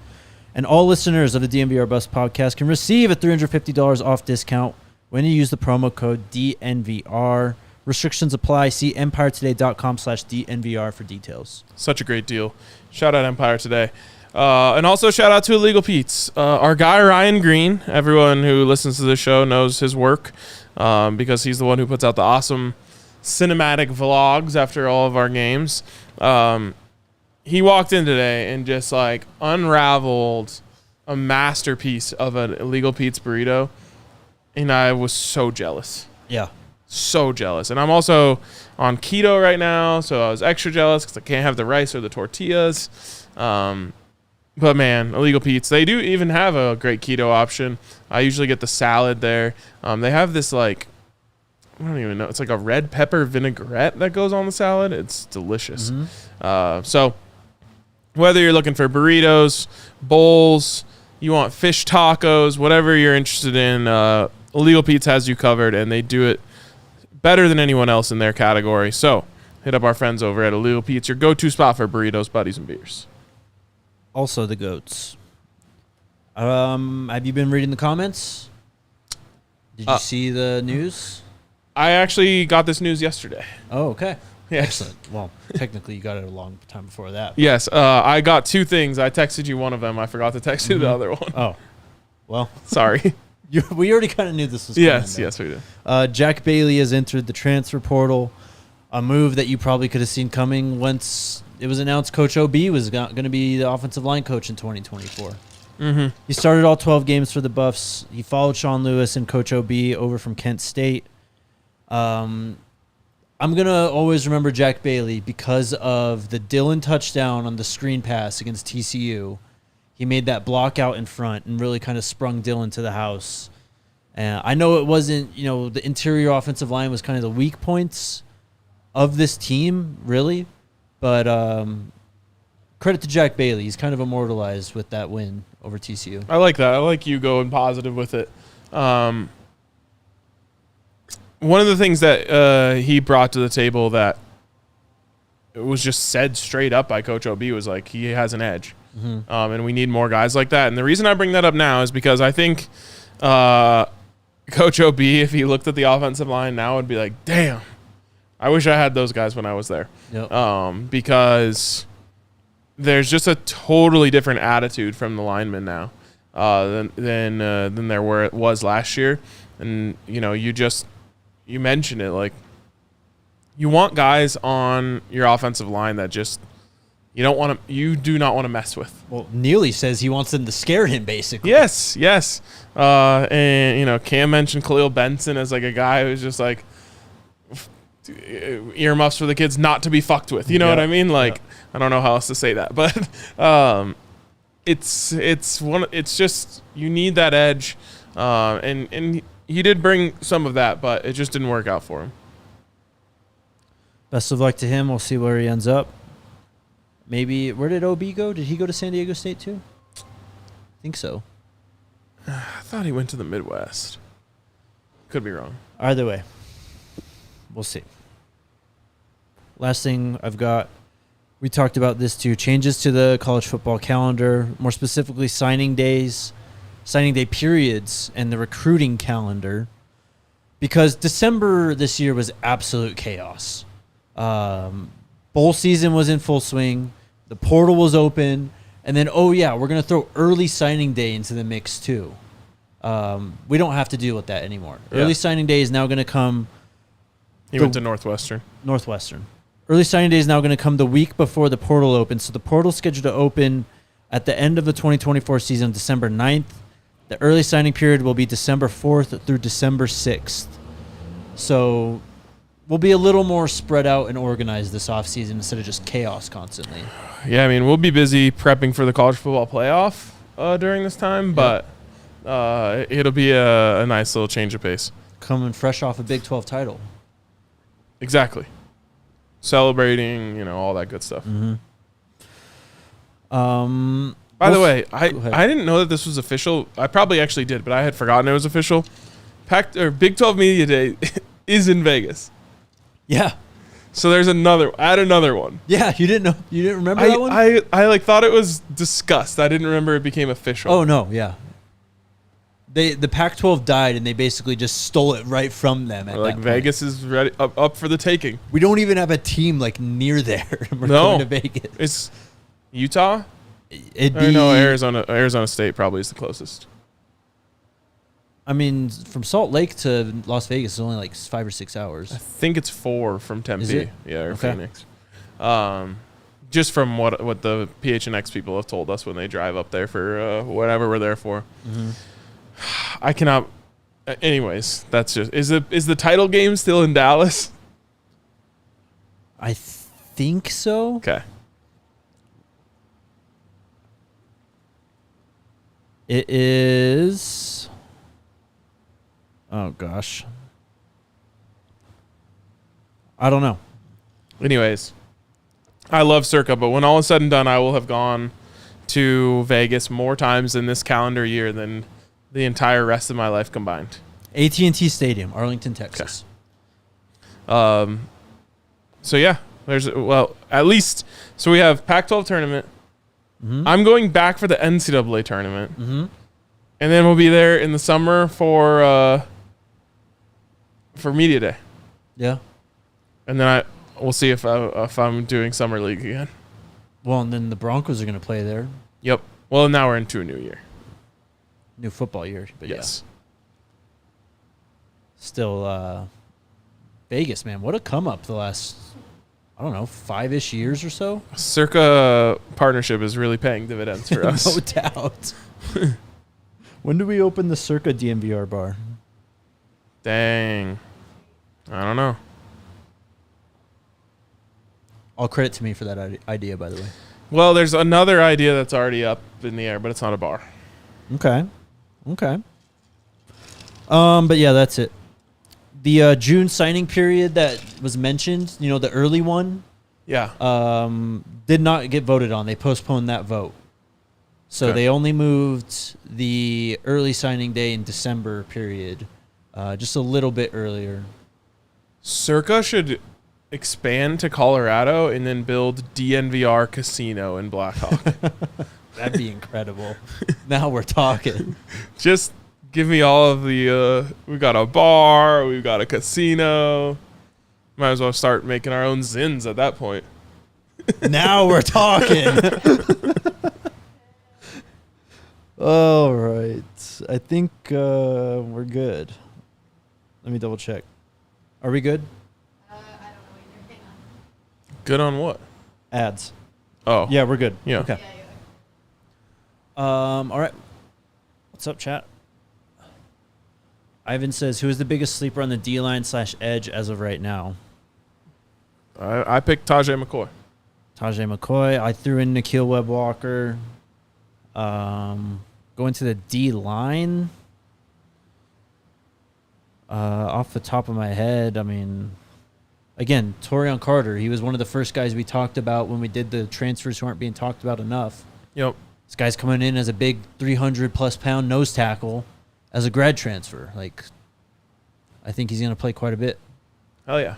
And all listeners of the DNVR Buffs Podcast can receive a $350 off discount when you use the promo code DNVR. Restrictions apply. See empiretoday.com/DNVR for details. Such a great deal. Shout out Empire Today. And also shout out to Illegal Pete's. Our guy Ryan Green, everyone who listens to this show knows his work because he's the one who puts out the awesome cinematic vlogs after all of our games. He walked in today and just unraveled a masterpiece of an Illegal Pete's burrito, and I was so jealous. Yeah. So jealous. And I'm also on keto right now, so I was extra jealous because I can't have the rice or the tortillas. But, man, Illegal Pete's, they do even have a great keto option. I usually get the salad there. They have this, like, I don't even know. It's like a red pepper vinaigrette that goes on the salad. It's delicious. So whether you're looking for burritos, bowls, you want fish tacos, whatever you're interested in, Illegal Pete's has you covered, and they do it better than anyone else in their category. So hit up our friends over at Illegal Pete's, your go-to spot for burritos, buddies, and beers. Also the goats. Have you been reading the comments? Did you see the news? I actually got this news yesterday. Oh, okay. Yes. Excellent. Well, technically you got it a long time before that. Yes. I got two things. I texted you one of them. I forgot to text you the other one. Oh, well. Sorry. We already kind of knew this was coming. Yes, we did. Jack Bailey has entered the transfer portal, a move that you probably could have seen coming once it was announced Coach OB was going to be the offensive line coach in 2024. He started all 12 games for the Buffs. He followed Sean Lewis and Coach OB over from Kent State. I'm going to always remember Jack Bailey because of the Dillon touchdown on the screen pass against TCU. He made that block out in front and really kind of sprung Dillon to the house. I know it wasn't, the interior offensive line was kind of the weak points of this team, really. But credit to Jack Bailey. He's kind of immortalized with that win over TCU. I like that. I like you going positive with it. One of the things that he brought to the table that it was just said straight up by Coach OB was like he has an edge. And we need more guys like that. And the reason I bring that up now is because I think Coach OB, if he looked at the offensive line now, would be like, damn, I wish I had those guys when I was there. Yep. Because there's just a totally different attitude from the linemen now than there was last year. And, you mentioned it, like you want guys on your offensive line that just you do not want to mess with. Well, Neely says he wants them to scare him, basically. Yes. And Cam mentioned Khalil Benson as like a guy who's just like earmuffs for the kids not to be fucked with. You know what I mean? Like I don't know how else to say that, but it's just you need that edge, and he did bring some of that, but it just didn't work out for him. Best of luck to him. We'll see where he ends up. Maybe, where did OB go? Did he go to San Diego State too? I think so. I thought he went to the Midwest. Could be wrong. Either way, we'll see. Last thing I've got, we talked about this too, changes to the college football calendar, more specifically signing day periods, and the recruiting calendar. Because December this year was absolute chaos. Bowl season was in full swing. The portal was open. And then, we're going to throw early signing day into the mix too. We don't have to deal with that anymore. Yeah. Early signing day is now going to come. He went to Northwestern. Early signing day is now going to come the week before the portal opens. So the portal's scheduled to open at the end of the 2024 season, December 9th. The early signing period will be December 4th through December 6th. So we'll be a little more spread out and organized this offseason instead of just chaos constantly. Yeah, I mean, we'll be busy prepping for the college football playoff during this time, but it'll be a nice little change of pace. Coming fresh off a Big 12 title. Exactly. Celebrating, all that good stuff. By the way, I didn't know that this was official. I probably actually did, but I had forgotten it was official. Big 12 Media Day is in Vegas. Yeah. So there's another one. Yeah, you didn't know. You didn't remember that one? I thought it was discussed. I didn't remember it became official. Oh no, yeah. The Pac-12 died, and they basically just stole it right from them. Vegas is ready up for the taking. We don't even have a team near there. We're going to Vegas. It's Utah. Arizona State probably is the closest. I mean, from Salt Lake to Las Vegas is only 5 or 6 hours. I think it's 4 from Tempe. Is it? Yeah, or Phoenix. Just from what the PHNX people have told us when they drive up there for whatever we're there for. I cannot Anyways, that's just is the title game still in Dallas? I think so. Okay. It is. Oh gosh. I don't know. Anyways, I love Circa, but when all is said and done, I will have gone to Vegas more times in this calendar year than the entire rest of my life combined. AT&T Stadium, Arlington, Texas. So yeah, at least so we have Pac-12 tournament. Mm-hmm. I'm going back for the NCAA tournament, and then we'll be there in the summer for media day. Yeah, and then we'll see if I'm doing summer league again. Well, and then the Broncos are going to play there. Yep. Well, now we're into a new year. New football year. But yes. Yeah. Still, Vegas, man. What a come up the last, 5-ish years or so. Circa partnership is really paying dividends for us. No doubt. When do we open the Circa DNVR bar? Dang. I don't know. All credit to me for that idea, by the way. Well, there's another idea that's already up in the air, but it's not a bar. Okay. But yeah, that's it. The June signing period that was mentioned, the early one. Yeah. Did not get voted on. They postponed that vote. So They only moved the early signing day in December period, just a little bit earlier. Circa should expand to Colorado and then build DNVR Casino in Blackhawk. That'd be incredible. Now we're talking. Just give me all of the, we got a bar, we've got a casino. Might as well start making our own Zins at that point. Now we're talking. All right. I think we're good. Let me double check. Are we good? I don't know either. Hang on. Good on what? Ads. Oh. Yeah, we're good. Yeah. Okay. All right. What's up, chat? Ivan says, who is the biggest sleeper on the D-line/edge as of right now? I picked Tajay McCoy. Tajay McCoy. I threw in Nikhil Webb-Walker. Going to the D-line. Off the top of my head, again, Torian Carter. He was one of the first guys we talked about when we did the transfers who aren't being talked about enough. Yep. This guy's coming in as a big 300-plus pound nose tackle as a grad transfer. I think he's going to play quite a bit. Hell yeah.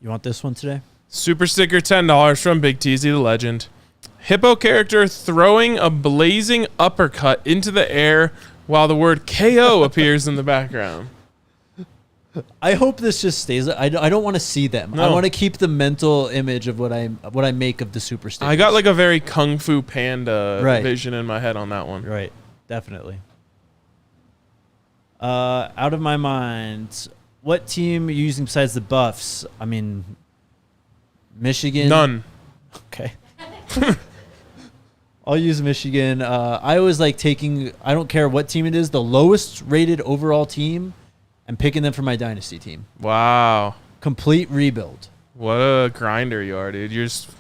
You want this one today? Super sticker $10 from Big Teasy the Legend. Hippo character throwing a blazing uppercut into the air while the word KO appears in the background. I hope this just stays. I don't want to see them. No. I want to keep the mental image of what I make of the super stickers. I got a very Kung Fu Panda Right. vision in my head on that one. Right. Definitely. Out of my mind, what team are you using besides the Buffs? Michigan? None. Okay. I'll use Michigan. I always like taking, I don't care what team it is, the lowest rated overall team, and picking them for my dynasty team. Wow. Complete rebuild. What a grinder you are, dude. You're just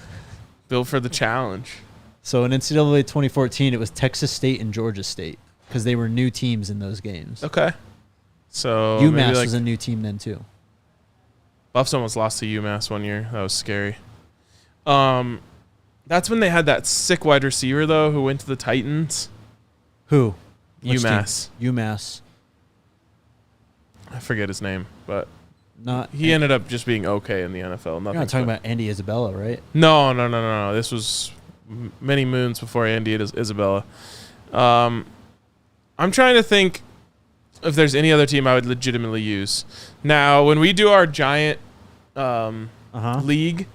built for the challenge. So in NCAA 2014, it was Texas State and Georgia State because they were new teams in those games. Okay. So UMass was a new team then too. Buffs almost lost to UMass one year. That was scary. That's when they had that sick wide receiver, though, who went to the Titans. Who? UMass. UMass. I forget his name, but Not. he ended up just being okay in the NFL. You're not talking about Andy Isabella, right? No. This was many moons before Andy Isabella. I'm trying to think if there's any other team I would legitimately use. Now, when we do our giant league,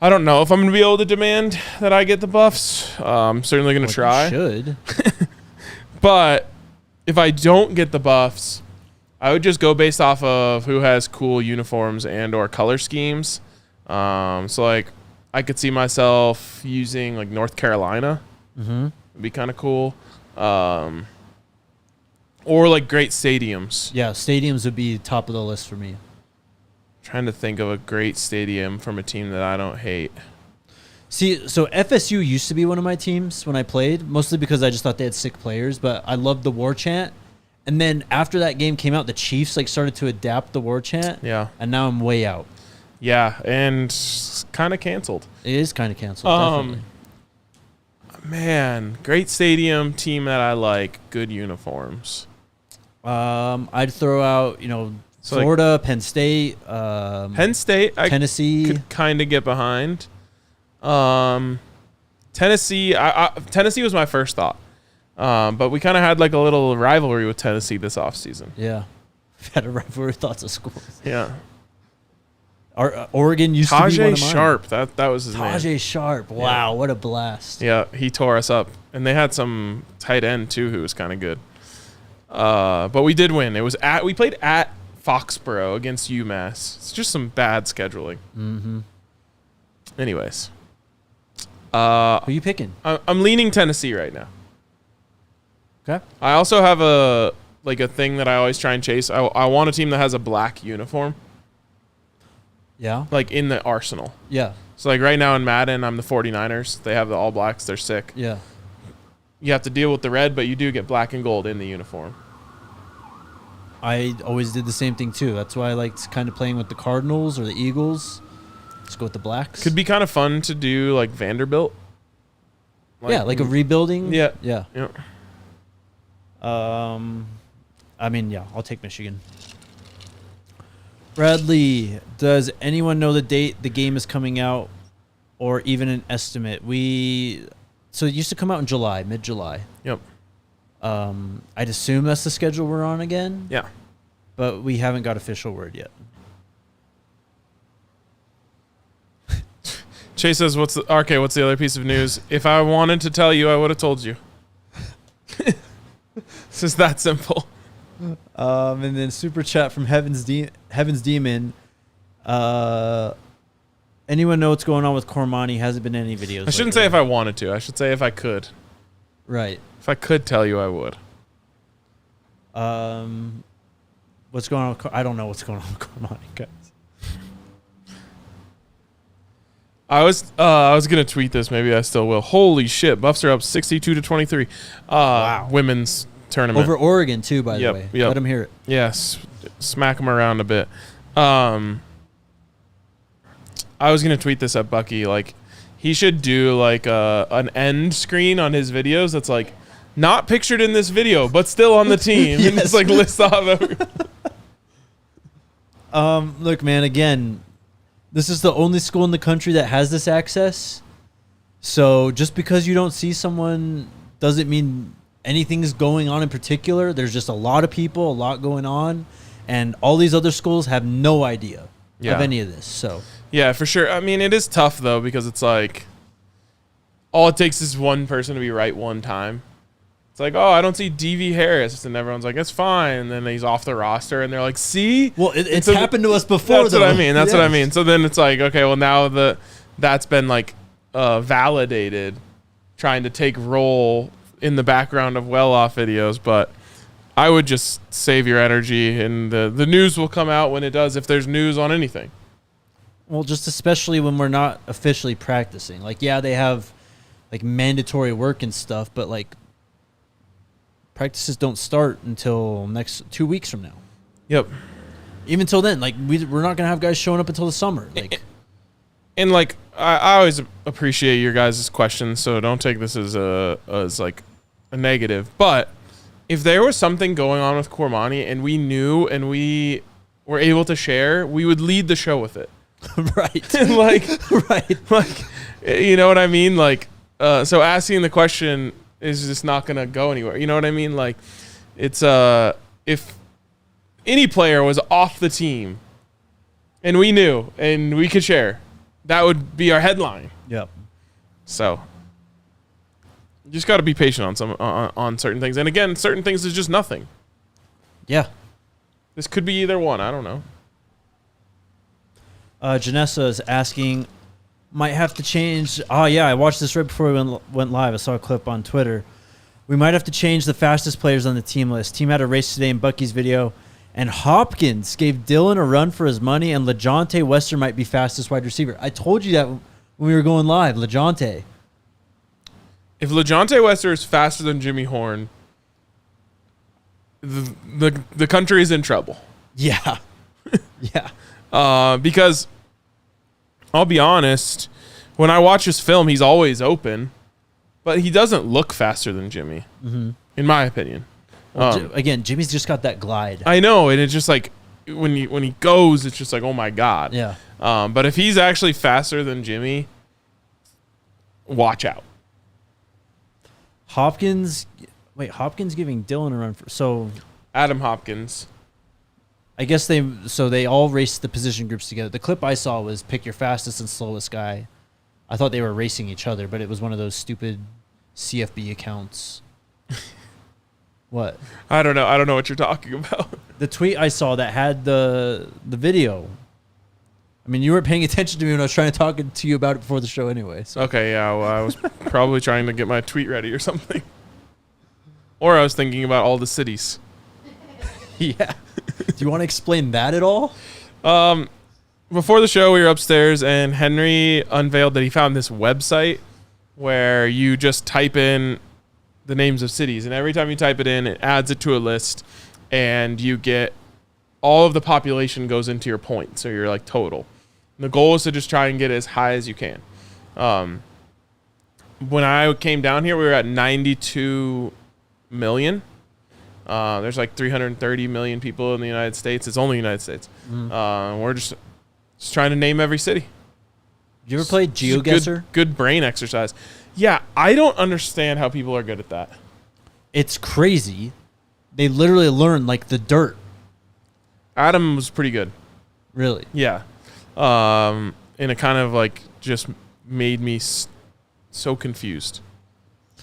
I don't know if I'm going to be able to demand that I get the Buffs. I'm certainly going to try. You should. But if I don't get the Buffs, I would just go based off of who has cool uniforms and or color schemes. So, I could see myself using, North Carolina. Mm-hmm. It'd be kind of cool. Or like great stadiums. Yeah, stadiums would be top of the list for me. Trying to think of a great stadium from a team that I don't hate. See, so FSU used to be one of my teams when I played, mostly because I just thought they had sick players, but I loved the war chant. And then after that game came out, the Chiefs like started to adapt the war chant. Yeah. And now I'm way out. Yeah, and kind of canceled. It is kind of canceled, definitely. Man, great stadium, team that I like, good uniforms. I'd throw out, So Florida, like, Penn State, Penn State, Tennessee. I could kind of get behind. Tennessee, Tennessee was my first thought. But we kind of had like a little rivalry with Tennessee this offseason. Yeah. We've had a rivalry with lots of schools. Yeah. Oregon used to be one of mine. Tajay Sharp, that was his name. Tajay Sharp. Wow, what a blast. Yeah, he tore us up. And they had some tight end too who was kind of good. But we did win. We played at Foxborough against UMass. It's just some bad scheduling. Mm-hmm. Anyways. Who are you picking? I'm leaning Tennessee right now. Okay. I also have a thing that I always try and chase. I want a team that has a black uniform. Yeah. Like in the arsenal. Yeah. So like right now in Madden, I'm the 49ers. They have the all blacks. They're sick. Yeah. You have to deal with the red, but you do get black and gold in the uniform. I always did the same thing too. That's why I liked kind of playing with the Cardinals or the Eagles. Just go with the blacks. Could be kind of fun to do like Vanderbilt. Like a rebuilding. Yeah. Yeah. Yeah. I'll take Michigan. Bradley, does anyone know the date the game is coming out or even an estimate? So it used to come out in July, mid-July. Yep. I'd assume that's the schedule we're on again. Yeah. But we haven't got official word yet. Chase says, what's the other piece of news? If I wanted to tell you, I would have told you. It's just that simple. And then super chat from Heaven's Demon. Anyone know what's going on with Cormani? Hasn't been any videos. I shouldn't say if I wanted to. I should say if I could. Right. If I could tell you, I would. What's going on? I don't know what's going on with Cormani, guys. I was gonna tweet this. Maybe I still will. Holy shit! Buffs are up 62-23. Wow. Women's tournament Over Oregon too, by the way. Yep. Let them hear it. Yes, smack them around a bit. I was gonna tweet this at Bucky. Like, he should do like an end screen on his videos that's like not pictured in this video, but still on the team, Yes. and just like list off everyone. Look, man. Again, this is the only school in the country that has this access. So just because you don't see someone doesn't mean anything's going on in particular. There's just a lot of people, a lot going on, and all these other schools have no idea of any of this. So yeah, for sure. I mean, it is tough though, because it's like all it takes is one person to be right one time. It's like, oh, I don't see DV Harris, and everyone's like, it's fine, and then he's off the roster, and they're like, see? Well, it's happened to us before. That's what I mean. That's what I mean. So then it's like, okay, well now that's been like validated, trying to take role in the background of well-off videos. But I would just save your energy, and the news will come out when it does, if there's news on anything. Well, just especially when we're not officially practicing. Like, yeah, they have like mandatory work and stuff, but like practices don't start until next 2 weeks from now. Yep. Even till then, like we're not gonna have guys showing up until the summer. Like, and like I always appreciate your guys' questions, so don't take this as like a negative. But if there was something going on with Cormani and we knew and we were able to share, we would lead the show with it. Right. Like, you know what I mean? Like, so asking the question is just not going to go anywhere. You know what I mean? Like, it's, if any player was off the team and we knew and we could share, that would be our headline. Yep. So you just got to be patient on certain things. And again, certain things is just nothing. Yeah. This could be either one. I don't know. Janessa is asking, might have to change. Oh, yeah, I watched this right before we went live. I saw a clip on Twitter. We might have to change the fastest players on the team list. Team had a race today in Bucky's video, and Hopkins gave Dylan a run for his money, and LeJohntay Wester might be fastest wide receiver. I told you that when we were going live, LeJohntay. If LeJohntay Wester is faster than Jimmy Horn, the country is in trouble. Yeah. Yeah. Because I'll be honest, when I watch his film, he's always open, but he doesn't look faster than Jimmy, in my opinion. Well, again, Jimmy's just got that glide. I know, and it's just like when he goes, it's just like, oh my God. Yeah. But if he's actually faster than Jimmy, watch out. Hopkins giving Dylan a run for Adam Hopkins. I guess they all raced the position groups together. The clip I saw was pick your fastest and slowest guy. I thought they were racing each other, but it was one of those stupid CFB accounts. What? I don't know. I don't know what you're talking about. The tweet I saw that had the video. I mean, you weren't paying attention to me when I was trying to talk to you about it before the show anyway. So. Okay, yeah. Well, I was probably trying to get my tweet ready or something. Or I was thinking about all the cities. Yeah. Do you want to explain that at all? Before the show, we were upstairs, and Henry unveiled that he found this website where you just type in the names of cities, and every time you type it in, it adds it to a list, and you get all of the population goes into your points, so you're like total. And the goal is to just try and get as high as you can. When I came down here, we were at 92 million. There's like 330 million people in the United States. It's only the United States. We're just trying to name every city. You ever played GeoGuessr? Good brain exercise. Yeah, I don't understand how people are good at that. It's crazy. They literally learn like the dirt. Adam was pretty good. Really? Yeah. And it kind of like just made me so confused.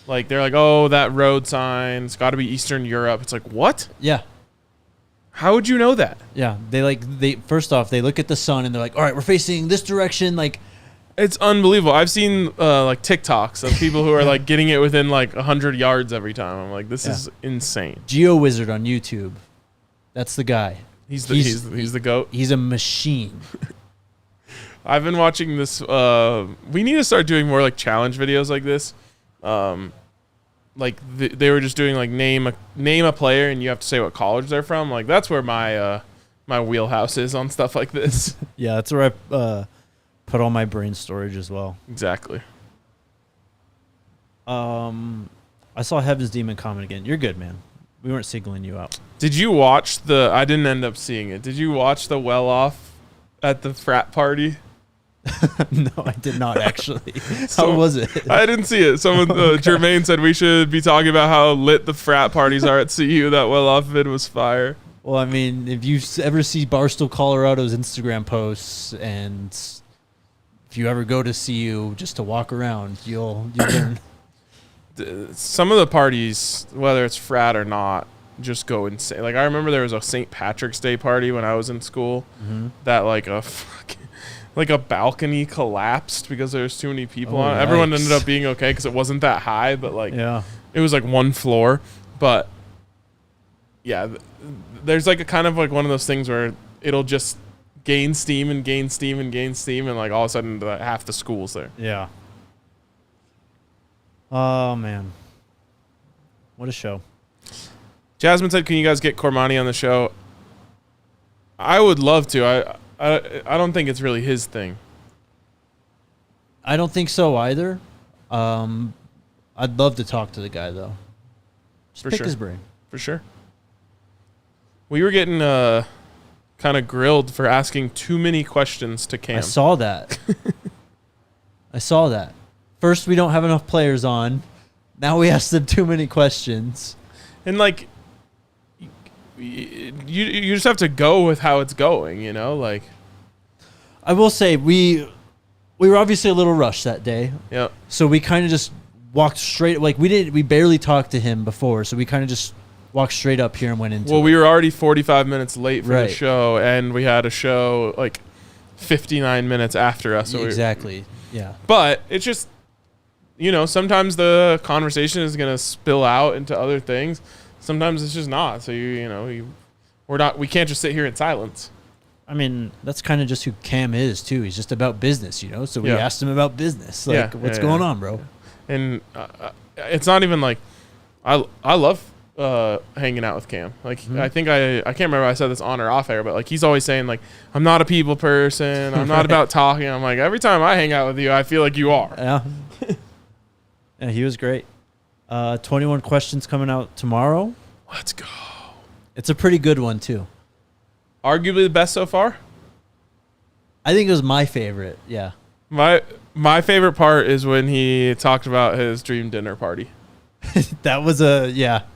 Like, they're like, oh, that road sign, it's got to be Eastern Europe. It's like, what? Yeah. How would you know that? Yeah. They first off, they look at the sun and they're like, all right, we're facing this direction. Like, it's unbelievable. I've seen like TikToks of people who are like getting it within like 100 yards every time. I'm like, this is insane. GeoWizard on YouTube. That's the guy. He's the GOAT. He's a machine. I've been watching this. We need to start doing more like challenge videos like this. Like they were just doing like name a player and you have to say what college they're from. Like that's where my wheelhouse is on stuff like this. Yeah, that's where I put all my brain storage as well. Exactly. I saw Heaven's Demon comment again. You're good, man. We weren't singling you out. Did you watch I didn't end up seeing it. Did you watch the well-off at the frat party? No, I did not actually. How was it? I didn't see it. Someone, Jermaine said we should be talking about how lit the frat parties are at CU. That well-off vid was fire. Well, I mean, if you ever see Barstool Colorado's Instagram posts, and if you ever go to CU just to walk around, you'll learn. Some of the parties, whether it's frat or not, just go insane. Like I remember there was a St. Patrick's Day party when I was in school that like a balcony collapsed because there was too many people on it. Everyone ended up being okay because it wasn't that high, but like it was like one floor. But yeah, there's like a kind of like one of those things where it'll just gain steam and gain steam and gain steam, and like all of a sudden half the school's there. Yeah. Oh man, what a show! Jasmine said, "Can you guys get Cormani on the show?" I would love to. I don't think it's really his thing. I don't think so either. I'd love to talk to the guy though. Just pick his brain. For sure. We were getting kind of grilled for asking too many questions to Cam. I saw that. First, we don't have enough players on. Now we ask them too many questions. And like, you just have to go with how it's going, you know? Like, I will say we were obviously a little rushed that day. Yeah. So we kind of just walked straight. Like we barely talked to him before, so we kind of just walked straight up here and went into. Well, we were already 45 minutes late for the show, and we had a show like 59 minutes after us. So exactly. Yeah. But it's just, sometimes the conversation is going to spill out into other things. Sometimes it's just not. So we can't just sit here in silence. I mean, that's kind of just who Cam is too. He's just about business, So we asked him about business. Like, what's going on, bro? And it's not even like I love hanging out with Cam. Like, I think I can't remember if I said this on or off air, but like he's always saying like, I'm not a people person. I'm not about talking. I'm like, every time I hang out with you, I feel like you are. Yeah. Yeah, he was great. 21 questions coming out tomorrow. Let's go. It's a pretty good one too. Arguably the best so far. I think it was my favorite. Yeah. My favorite part is when he talked about his dream dinner party. That was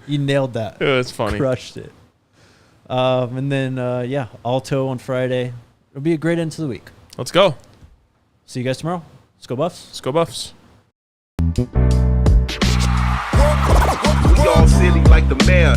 he nailed that. It was funny. Crushed it. And then, Alto on Friday. It'll be a great end to the week. Let's go. See you guys tomorrow. Let's go Buffs. Let's go Buffs. We all silly like the mayor.